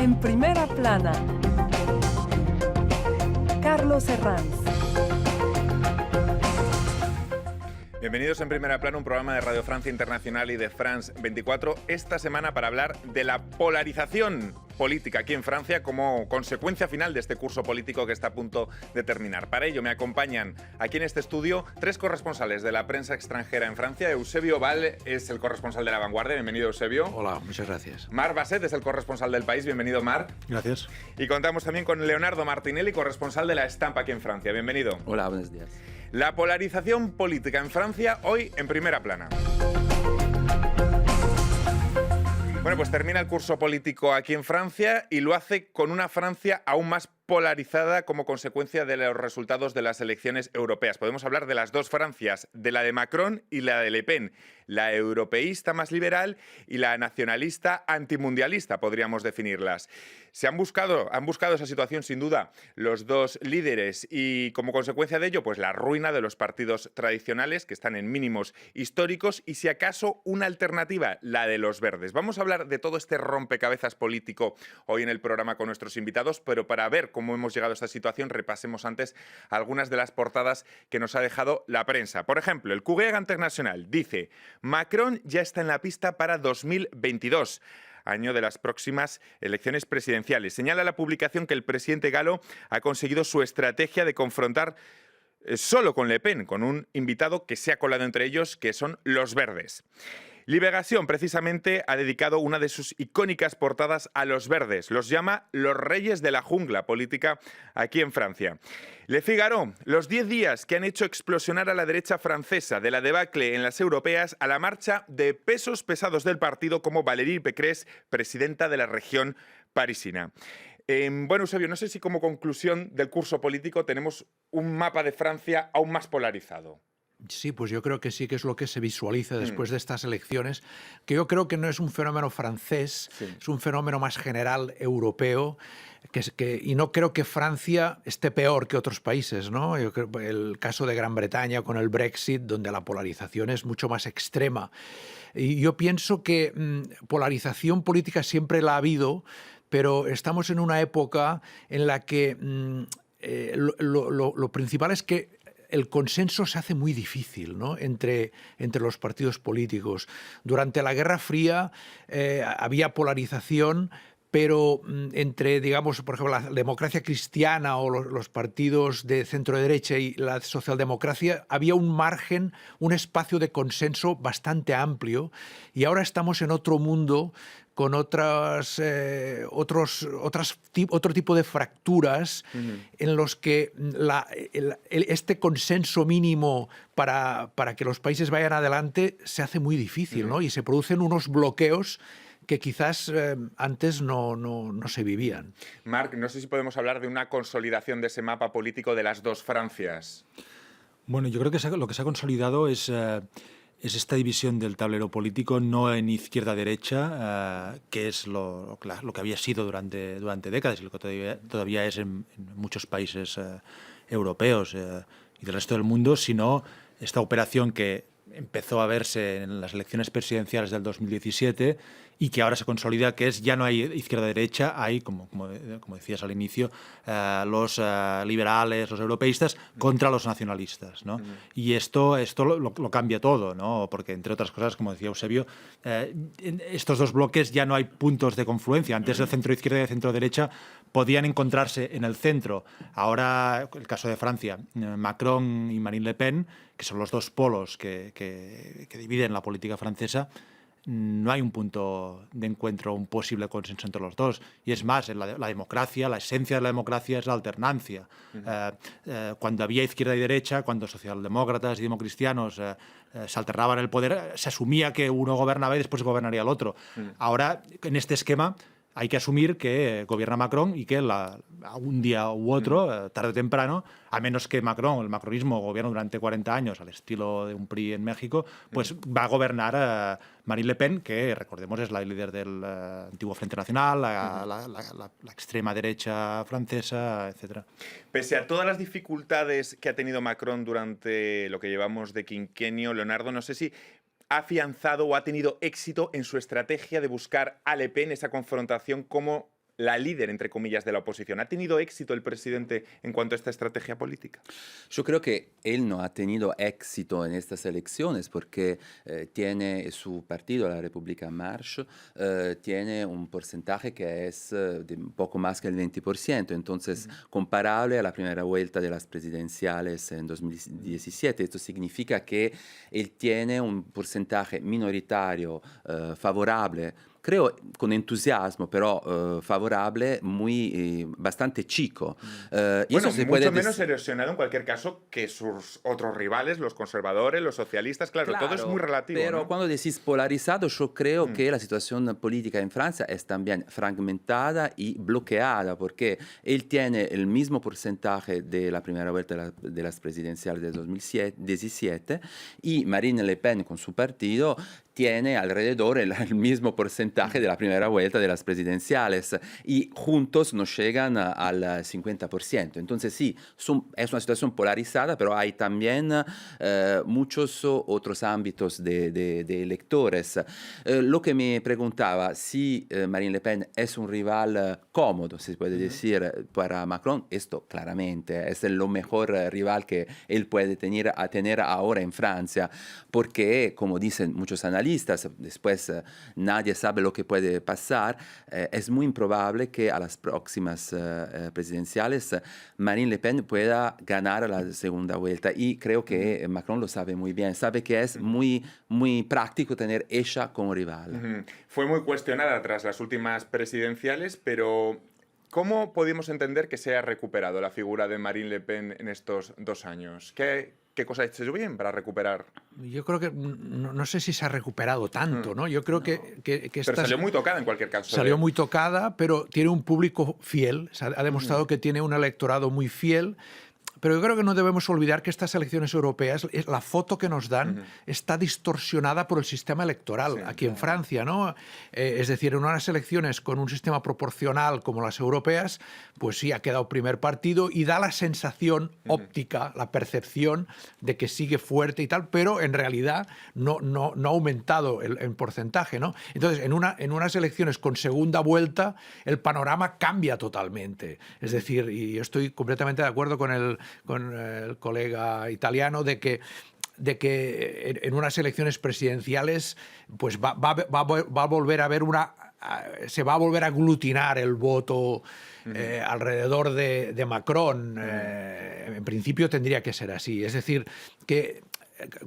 En primera plana, Carlos Herranz. Bienvenidos en Primera Plana, un programa de Radio Francia Internacional y de France 24, esta semana para hablar de la polarización política aquí en Francia como consecuencia final de este curso político que está a punto de terminar. Para ello me acompañan aquí en este estudio tres corresponsales de la prensa extranjera en Francia. Eusebio Val es el corresponsal de La Vanguardia. Bienvenido, Eusebio. Hola, muchas gracias. Mar Basset es el corresponsal del País. Bienvenido, Mar. Gracias. Y contamos también con Leonardo Martinelli, corresponsal de La Estampa aquí en Francia. Bienvenido. Hola, buenos días. La polarización política en Francia, hoy en Primera Plana. Bueno, pues termina el curso político aquí en Francia y lo hace con una Francia aún más polarizada como consecuencia de los resultados de las elecciones europeas. Podemos hablar de las dos Francias, de la de Macron y la de Le Pen, la europeísta más liberal y la nacionalista antimundialista, podríamos definirlas. Han buscado esa situación sin duda los dos líderes y como consecuencia de ello, pues la ruina de los partidos tradicionales que están en mínimos históricos y si acaso una alternativa, la de los verdes. Vamos a hablar de todo este rompecabezas político hoy en el programa con nuestros invitados, pero para ver cómo hemos llegado a esta situación, repasemos antes algunas de las portadas que nos ha dejado la prensa. Por ejemplo, el Courrier International dice: Macron ya está en la pista para 2022. Año de las próximas elecciones presidenciales. Señala la publicación que el presidente galo ha conseguido su estrategia de confrontar solo con Le Pen, con un invitado que se ha colado entre ellos, que son los verdes. Liberación, precisamente, ha dedicado una de sus icónicas portadas a los verdes. Los llama los reyes de la jungla política aquí en Francia. Le Figaro, los 10 días que han hecho explosionar a la derecha francesa, de la debacle en las europeas a la marcha de pesos pesados del partido como Valérie Pécresse, presidenta de la región parisina. Bueno, Eusebio, no sé si como conclusión del curso político tenemos un mapa de Francia aún más polarizado. Sí, pues yo creo que sí que es lo que se visualiza después de estas elecciones, que yo creo que no es un fenómeno francés, es un fenómeno más general europeo, y no creo que Francia esté peor que otros países, ¿no? Yo creo el caso de Gran Bretaña con el Brexit, donde la polarización es mucho más extrema. Y yo pienso que polarización política siempre la ha habido, pero estamos en una época en la que lo principal es que el consenso se hace muy difícil, ¿no? entre los partidos políticos. Durante la Guerra Fría había polarización, pero entre, digamos, por ejemplo, la democracia cristiana o los partidos de centro-derecha y la socialdemocracia, había un margen, un espacio de consenso bastante amplio, y ahora estamos en otro mundo con otro tipo de fracturas en los que este consenso mínimo para que los países vayan adelante se hace muy difícil, ¿no? Y se producen unos bloqueos que quizás antes no se vivían. Marc, no sé si podemos hablar de una consolidación de ese mapa político de las dos Francias. Bueno, yo creo que lo que se ha consolidado es esta división del tablero político, no en izquierda-derecha, que es lo que había sido durante décadas y lo que todavía es en muchos países europeos y del resto del mundo, sino esta operación que empezó a verse en las elecciones presidenciales del 2017 y que ahora se consolida, que es ya no hay izquierda-derecha, hay, como decías al inicio, los liberales, los europeístas contra los nacionalistas, ¿no? Y esto lo cambia todo, ¿no? Porque, entre otras cosas, como decía Eusebio, en estos dos bloques ya no hay puntos de confluencia. Antes el centro-izquierda y el centro-derecha podían encontrarse en el centro. Ahora, el caso de Francia, Macron y Marine Le Pen, que son los dos polos que dividen la política francesa, no hay un punto de encuentro, un posible consenso entre los dos. Y es más, la democracia, la esencia de la democracia es la alternancia. Cuando había izquierda y derecha, cuando socialdemócratas y democristianos se alternaban el poder, se asumía que uno gobernaba y después gobernaría el otro. Ahora, en este esquema, hay que asumir que gobierna Macron y que un día u otro, tarde o temprano, a menos que el macronismo gobierne durante 40 años, al estilo de un PRI en México, pues va a gobernar Marine Le Pen, que recordemos es la líder del antiguo Frente Nacional, la extrema derecha francesa, etc. Pese a todas las dificultades que ha tenido Macron durante lo que llevamos de quinquenio, Leonardo, no sé si ha afianzado o ha tenido éxito en su estrategia de buscar a Le Pen esa confrontación como la líder, entre comillas, de la oposición. ¿Ha tenido éxito el presidente en cuanto a esta estrategia política? Yo creo que él no ha tenido éxito en estas elecciones porque tiene su partido, la República En Marche, tiene un porcentaje que es de un poco más que el 20%, entonces comparable a la primera vuelta de las presidenciales en 2017. Esto significa que él tiene un porcentaje minoritario favorable, creo con entusiasmo, pero favorable, bastante chico. Y Bueno, eso se mucho puede menos erosionado en cualquier caso que sus otros rivales, los conservadores, los socialistas, claro, todo es muy relativo. Pero ¿no? cuando decís polarizado, yo creo que la situación política en Francia es también fragmentada y bloqueada, porque él tiene el mismo porcentaje de la primera vuelta de las presidenciales de 2017 y Marine Le Pen con su partido tiene alrededor el mismo porcentaje de la primera vuelta de las presidenciales y juntos no llegan al 50%. Entonces sí, es una situación polarizada, pero hay también muchos otros ámbitos de electores. Lo que me preguntaba, si Marine Le Pen es un rival cómodo, se puede decir, para Macron, esto claramente es el mejor rival que él puede tener ahora en Francia, porque, como dicen muchos analistas, después nadie sabe lo que puede pasar, es muy improbable que a las próximas presidenciales Marine Le Pen pueda ganar la segunda vuelta y creo que Macron lo sabe muy bien, sabe que es muy práctico tener ella como rival. Fue muy cuestionada tras las últimas presidenciales, pero ¿cómo podemos entender que se ha recuperado la figura de Marine Le Pen en estos 2 años? ¿Qué cosa ha hecho bien para recuperar? Yo creo que no sé si se ha recuperado tanto, ¿no? Yo creo que Pero salió muy tocada en cualquier caso. Salió muy tocada, pero tiene un público fiel. Ha demostrado que tiene un electorado muy fiel. Pero yo creo que no debemos olvidar que estas elecciones europeas, la foto que nos dan está distorsionada por el sistema electoral aquí en Francia, ¿no? Es decir, en unas elecciones con un sistema proporcional como las europeas, pues sí ha quedado primer partido y da la sensación óptica, la percepción de que sigue fuerte y tal, pero en realidad no ha aumentado el porcentaje, ¿no? Entonces, en unas elecciones con segunda vuelta, el panorama cambia totalmente. Es decir, y yo estoy completamente de acuerdo con el colega italiano de que en unas elecciones presidenciales pues va a volver a haber se va a volver a aglutinar el voto alrededor de Macron. En principio tendría que ser así. Es decir, que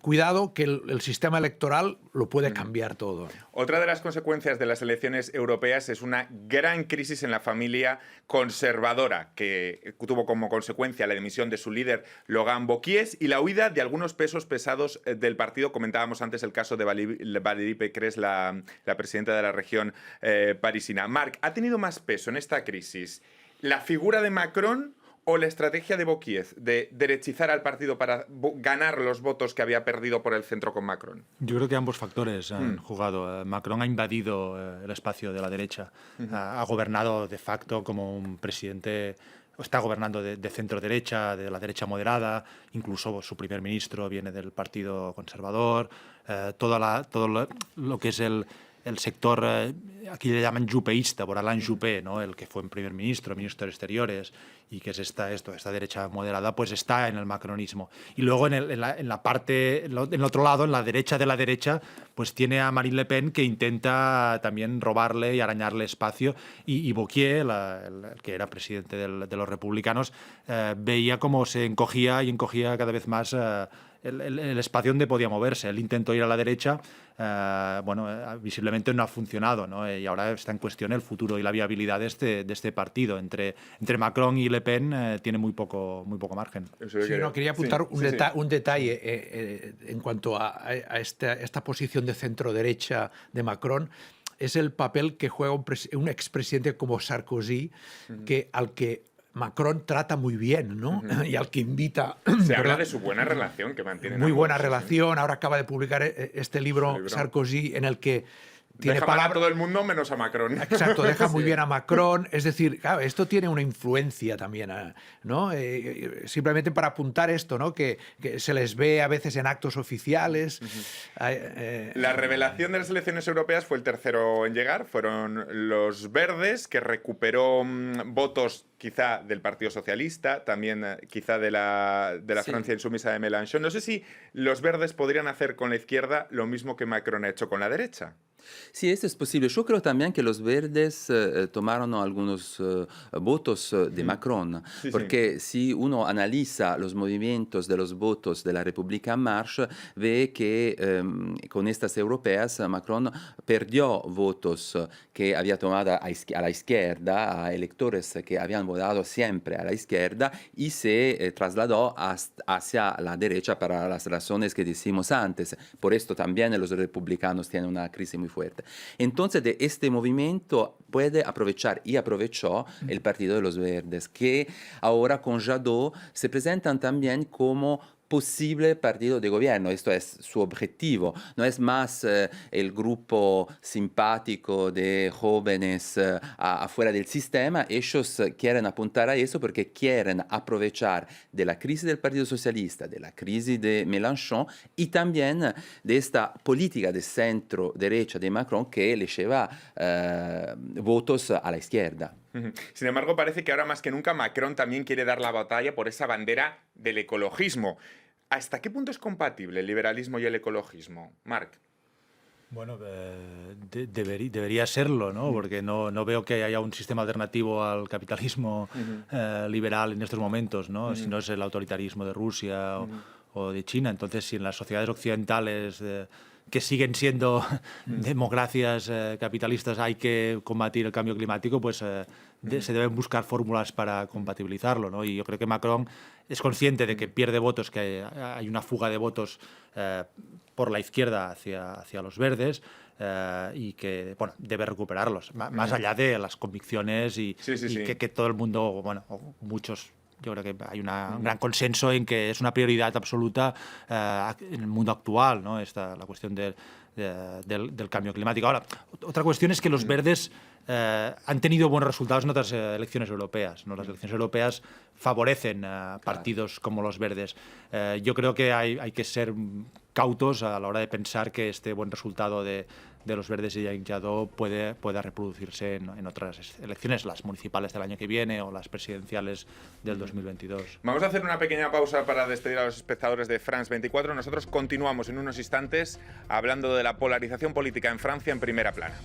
cuidado que el sistema electoral lo puede cambiar todo. Otra de las consecuencias de las elecciones europeas es una gran crisis en la familia conservadora, que tuvo como consecuencia la dimisión de su líder, Laurent Wauquiez, y la huida de algunos pesos pesados del partido. Comentábamos antes el caso de Valérie Pécresse, la presidenta de la región parisina. Marc, ¿ha tenido más peso en esta crisis la figura de Macron o la estrategia de Wauquiez de derechizar al partido para ganar los votos que había perdido por el centro con Macron? Yo creo que ambos factores han jugado. Macron ha invadido el espacio de la derecha, ha gobernado de facto como un presidente, está gobernando de centro derecha, de la derecha moderada, incluso su primer ministro viene del Partido Conservador, todo lo que es el sector, aquí le llaman jupeísta, por Alain Juppé, ¿no? El que fue primer ministro de Exteriores, y que es esta derecha moderada, pues está en el macronismo. Y luego en la parte, en el otro lado, en la derecha de la derecha, pues tiene a Marine Le Pen, que intenta también robarle y arañarle espacio, y Wauquiez, el que era presidente de los republicanos, veía cómo se encogía cada vez más el espacio donde podía moverse. Él intentó ir a la derecha, visiblemente no ha funcionado, ¿no? Y ahora está en cuestión el futuro y la viabilidad de este partido. Entre Macron y Le Pen tiene muy poco margen. Quería apuntar un detalle en cuanto a esta posición de centro-derecha de Macron. Es el papel que juega un expresidente como Sarkozy, al que Macron trata muy bien, ¿no? Y al que invita... Se habla de su buena relación que mantienen. Muy buena relación. Ahora acaba de publicar este libro Sarkozy, en el que Deja mal a todo el mundo menos a Macron. Exacto, deja muy bien a Macron. Es decir, claro, esto tiene una influencia también, ¿no? Simplemente para apuntar esto, ¿no? Que se les ve a veces en actos oficiales. La revelación de las elecciones europeas fue el tercero en llegar. Fueron los Verdes, que recuperó votos quizá del Partido Socialista, también quizá de la Sí. Francia insumisa de Mélenchon. No sé si los Verdes podrían hacer con la izquierda lo mismo que Macron ha hecho con la derecha. Sí, esto es posible. Yo creo también que los verdes tomaron algunos votos de Macron, Sí, porque si uno analiza los movimientos de los votos de la República en Marcha, ve que con estas europeas Macron perdió votos que había tomado a la izquierda, a electores que habían votado siempre a la izquierda, y se trasladó hacia la derecha para las razones que decimos antes. Por esto también los republicanos tienen una crisis muy fuerte. Entonces, de este movimiento puede aprovechar y aprovechó el Partido de los Verdes, que ahora con Jadot se presentan también como posible partido de gobierno. Esto es su objetivo. No es más el grupo simpático de jóvenes afuera del sistema. Ellos quieren apuntar a eso porque quieren aprovechar de la crisis del Partido Socialista, de la crisis de Mélenchon y también de esta política de centro-derecha de Macron que le lleva votos a la izquierda. Sin embargo, parece que ahora más que nunca Macron también quiere dar la batalla por esa bandera del ecologismo. ¿Hasta qué punto es compatible el liberalismo y el ecologismo, Marc? Bueno, debería serlo, ¿no? Porque no veo que haya un sistema alternativo al capitalismo liberal en estos momentos, ¿no? Si no es el autoritarismo de Rusia o de China. Entonces, si en las sociedades occidentales que siguen siendo democracias capitalistas hay que combatir el cambio climático, pues se deben buscar fórmulas para compatibilizarlo, ¿no? Y yo creo que Macron es consciente de que pierde votos, que hay una fuga de votos por la izquierda hacia los verdes y que bueno, debe recuperarlos, más allá de las convicciones y que todo el mundo, bueno, muchos... Yo creo que hay un gran consenso en que es una prioridad absoluta en el mundo actual, ¿no? La cuestión del cambio climático. Ahora, otra cuestión es que los verdes han tenido buenos resultados en otras elecciones europeas, ¿no? Las elecciones europeas favorecen partidos como los verdes. Yo creo que hay que ser cautos a la hora de pensar que este buen resultado de los verdes y Yannick Jadot pueda reproducirse en otras elecciones, las municipales del año que viene o las presidenciales del 2022. Vamos a hacer una pequeña pausa para despedir a los espectadores de France 24. Nosotros continuamos en unos instantes hablando de la polarización política en Francia en Primera Plana.